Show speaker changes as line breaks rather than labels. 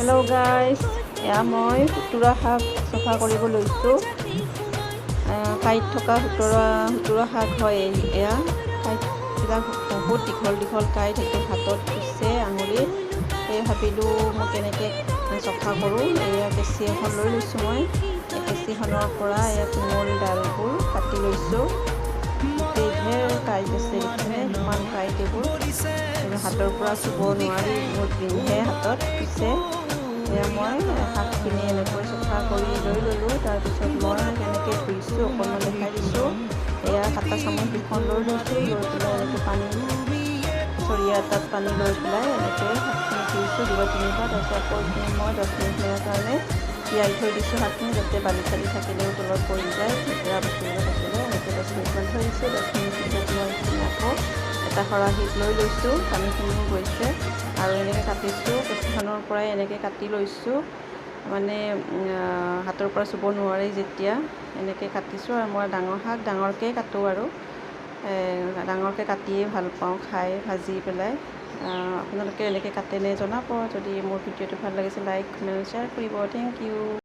Hello' guys, এয়া মই সুতুৰা শাক চফা কৰিব লৈছোঁ। কাঁইট থকা সুতুৰা শাক হয় এয়া। কাঁইটবিলাক বহুত দীঘল দীঘল কাঁইট, সেইটো হাতত পিছে আঙুলিত। সেই ভাবিলোঁ মই কেনেকৈ চফা কৰোঁ। এয়া কেঁচি এখন লৈ লৈছোঁ মই। এই কেঁচিখনৰ পৰা এয়া কোমল ডালবোৰ কাটি লৈছোঁ। গোটেই ঢেৰ কাঁইট আছে, দেখিনে কিমান কাঁইট এইবোৰ। হাতৰ পৰা চুব নোৱাৰি, বহুত বিন্ধে হাতত পিছে। এয়া মই শাকখিনি এনেকৈ চফা কৰি লৈ ল'লোঁ। তাৰপিছত মই কেনেকৈ ধুইছোঁ অকণমান দেখাই দিছোঁ। এয়া কাটা চামুচ দুখন লৈ লৈছোঁ, লৈ পেলাই এনেকৈ পানী চৰিয়া এটাত পানী লৈ পেলাই এনেকৈ শাকখিনি ধুইছোঁ দুবাৰ তিনিবাৰ। তাৰপিছত আকৌ এইখিনি মই 10 মিনিটমানৰ কাৰণে তিয়াই থৈ দিছোঁ শাকখিনি, যাতে বালি চালি থাকিলেও তলত পৰি যায়, লেতেৰা বস্তুবিলাক থাকিলে এনেকৈ 10 মিনিটমান থৈ দিছোঁ। 10 মিনিট পিছত মই এইখিনি আকৌ এটা খৰাহীত লৈ লৈছোঁ, পানীখিনিও গৈছে আৰু এনেকৈ কাটিছোঁ। কেঁচিখনৰ পৰাই এনেকৈ কাটি লৈছোঁ, মানে হাতৰ পৰা চুব নোৱাৰি যেতিয়া এনেকৈ কাটিছোঁ। আৰু মই ডাঙৰ শাক ডাঙৰকৈ কাটোঁ আৰু ডাঙৰকৈ কাটিয়ে ভাল পাওঁ খাই, ভাজি পেলাই। আপোনালোকে এনেকৈ কাটেনে জনাব। যদি মোৰ ভিডিঅ'টো ভাল লাগিছে লাইক কমেণ্ট শ্বেয়াৰ কৰিব। Thank U.